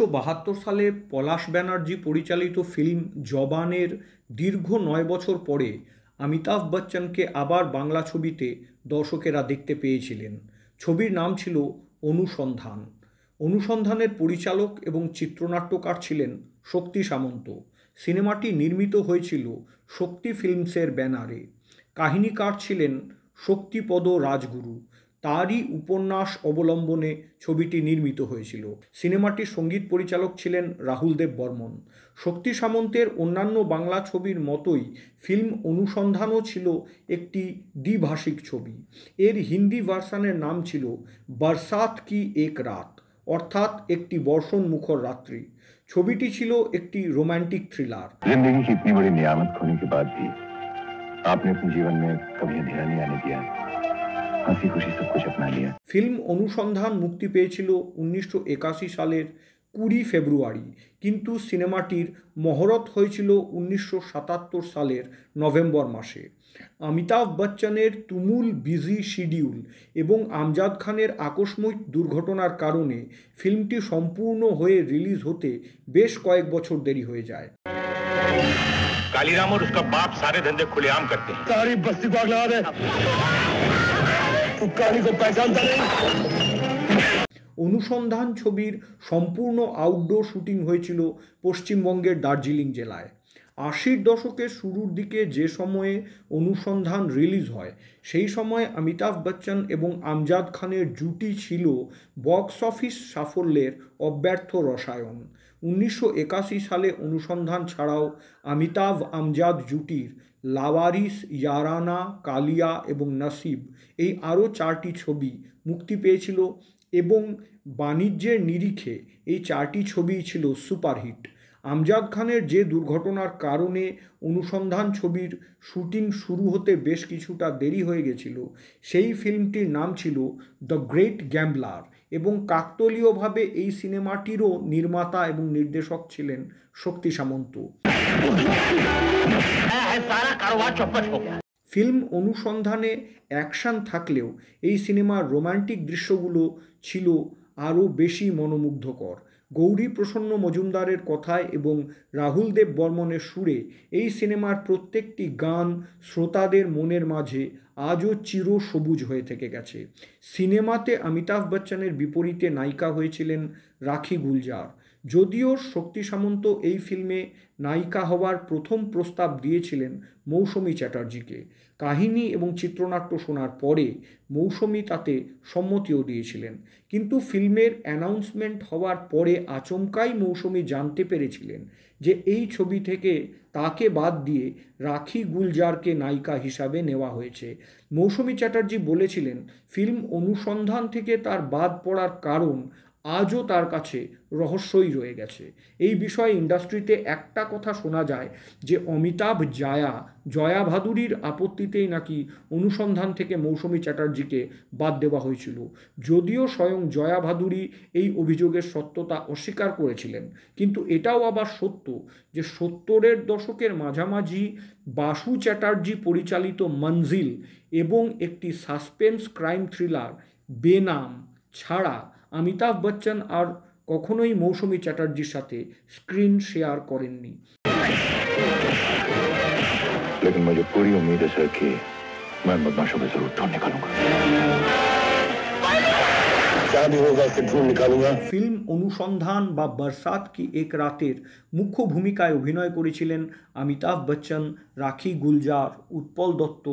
1972 সালে পলাশ ব্যানার্জি পরিচালিত ফিল্ম জবানের দীর্ঘ 9 বছর পরে অমিতাভ বচ্চনকে আবার বাংলা ছবিতে দর্শকেরা দেখতে পেয়েছিলেন। ছবির নাম ছিল অনুসন্ধান। অনুসন্ধানের পরিচালক এবং চিত্রনাট্যকার ছিলেন শক্তি সামন্ত। সিনেমাটি নির্মিত হয়েছিল শক্তি ফিল্মসের ব্যানারে। কাহিনীকার ছিলেন শক্তিপদ রাজগুরু। তারই উপন্যাস অবলম্বনে ছবিটি নির্মিত হয়েছিল। সিনেমাটির সঙ্গীত পরিচালক ছিলেন রাহুল দেব বর্মন। শক্তি সামন্তের অন্যান্য বাংলা ছবির মতোই ফিল্ম অনুসন্ধানও ছিল একটি দ্বিভাষিক ছবি। এর হিন্দি ভার্সানের নাম ছিল বরসাত কি এক রাত, অর্থাৎ একটি বর্ষণ মুখর রাত্রি। ছবিটি ছিল একটি রোমান্টিক থ্রিলার। जिंदगी की इतनी बड़ी नियामत खोने के बाद भी आपने अपने जीवन में कभी अंधेरा नहीं आने दिया, हंसी खुशी सब कुछ अपना लिया। ফিল্ম অনুসন্ধান মুক্তি পেয়েছিল 1981 সালের 20 ফেব্রুয়ারি, কিন্তু সিনেমাটির মহরত হয়েছিল 1977 সালের নভেম্বর মাসে। অমিতাভ বচ্চনের তুমুল বিজি শিডিউল এবং আমজাদ খানের আকস্মিক দুর্ঘটনার কারণে ফিল্মটি সম্পূর্ণ হয়ে রিলিজ হতে বেশ কয়েক বছর দেরি হয়ে যায়। कालीराम और उसका बाप सारे धंधे खुलेआम करते हैं। सारी बस्ती को आग लगा दे, तू काली को पहचानता नहीं। অনুসন্ধান ছবির সম্পূর্ণ আউটডোর শুটিং হয়েছিল পশ্চিমবঙ্গের দার্জিলিং জেলায়। 80-র দশকের শুরুর দিকে যে সময়ে অনুসন্ধান রিলিজ হয়, সেই সময় অমিতাভ বচ্চন এবং আমজাদ খানের জুটি ছিল বক্স অফিস সাফল্যের অব্যর্থ রসায়ন। 1981 সালে অনুসন্ধান ছাড়াও অমিতাভ আমজাদ জুটির লাওয়ারিস, ইয়ারানা, কালিয়া এবং নসিব এই আরও 4টি ছবি মুক্তি পেয়েছিল এবং বাণিজ্যের নিরিখে এই 4টি ছবিই ছিল সুপারহিট। আমজাদ খানের যে দুর্ঘটনার কারণে অনুসন্ধান ছবির শুটিং শুরু হতে বেশ কিছুটা দেরি হয়ে গেছিল, সেই ফিল্মটির নাম ছিল দ্য গ্রেট গ্যাম্বলার এবং কাকতালীয়ভাবে এই সিনেমাটিরও নির্মাতা এবং নির্দেশক ছিলেন শক্তি সামন্ত। ফিল্ম অনুসন্ধানে অ্যাকশন থাকলেও এই সিনেমার রোমান্টিক দৃশ্যগুলো ছিল আরও বেশি মনোমুগ্ধকর। গৌরী প্রসন্ন মজুমদারের কথায় এবং রাহুল দেব বর্মনের সুরে এই সিনেমার প্রত্যেকটি গান শ্রোতাদের মনের মাঝে আজও চির সবুজ হয়ে থেকে গেছে। সিনেমাতে অমিতাভ বচ্চনের বিপরীতে নায়িকা হয়েছিলেন রাখি গুলজার। যদিও শক্তি সামন্ত এই ফিল্মে নায়িকা হওয়ার প্রথম প্রস্তাব দিয়েছিলেন মৌসুমী চ্যাটার্জিকে। কাহিনী এবং চিত্রনাট্য শোনার পরে মৌসুমী তাতে সম্মতিও দিয়েছিলেন, কিন্তু ফিল্মের অ্যানাউন্সমেন্ট হওয়ার পরে আচমকাই মৌসুমী জানতে পেরেছিলেন যে এই ছবি থেকে তাকে বাদ দিয়ে রাখি গুলজারকে নায়িকা হিসাবে নেওয়া হয়েছে। মৌসুমী চ্যাটার্জি বলেছিলেন ফিল্ম অনুসন্ধান থেকে তার বাদ পড়ার কারণ আজও তার কাছে রহস্যই রয়ে গেছে। এই বিষয়ে ইন্ডাস্ট্রিতে একটা কথা শোনা যায় যে অমিতাভ জয়া ভাদুরীর আপত্তিতেই নাকি অনুসন্ধান থেকে মৌসুমী চ্যাটার্জিকে বাদ দেওয়া হয়েছিল। যদিও স্বয়ং জয়া ভাদুরী এই অভিযোগের সত্যতা অস্বীকার করেছিলেন, কিন্তু এটাও আবার সত্য যে 70-এর দশকের মাঝামাঝি বাসু চ্যাটার্জি পরিচালিত মঞ্জিল এবং একটি সাসপেন্স ক্রাইম থ্রিলার বেনাম ছাড়া অমিতাভ বচ্চন আর কখনোই মৌসুমী চ্যাটার্জির সাথে স্ক্রিন শেয়ার করেননি। लेकिन मुझे पूरी उम्मीद है सर कि मैं बदमाशों को जरूर ढूंढ निकालूंगा। ফিল্ম অনুসন্ধান বা বরসাত কি এক রাতের মুখ্য ভূমিকায় অভিনয় করেছিলেন অমিতাভ বচ্চন, রাখি গুলজার, উৎপল দত্ত,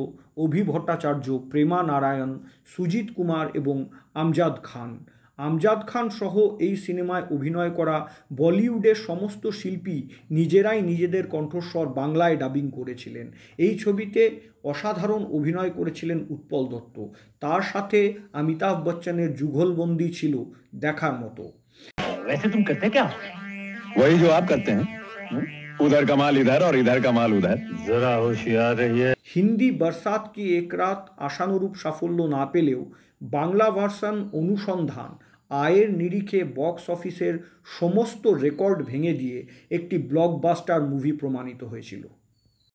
অভি ভট্টাচার্য, প্রেমা নারায়ণ, সুজিত কুমার এবং আমজাদ খান। আমজাদ খান সহ এই সিনেমায় অভিনয় করা বলিউডের সমস্ত শিল্পী নিজেরাই নিজেদের কণ্ঠস্বর বাংলায় ডাবিং করেছিলেন। এই ছবিতে অসাধারণ অভিনয় করেছিলেন উৎপল দত্ত। তার সাথে অমিতাভ বচ্চনের যুগলবন্দি ছিল দেখার মতো। वैसे तुम करते क्या? वही जो आप करते हैं, उधर का माल इधर और इधर का माल उधर। जरा होशियार रहिए। হিন্দি বরসাত কি এক রাত আশানুরূপ সাফল্য না পেলেও বাংলা ভার্সন অনুসন্ধান আয়ের নিরিখে বক্স অফিসের সমস্ত রেকর্ড ভেঙে দিয়ে একটি ব্লকবাস্টার মুভি প্রমাণিত হয়েছিল।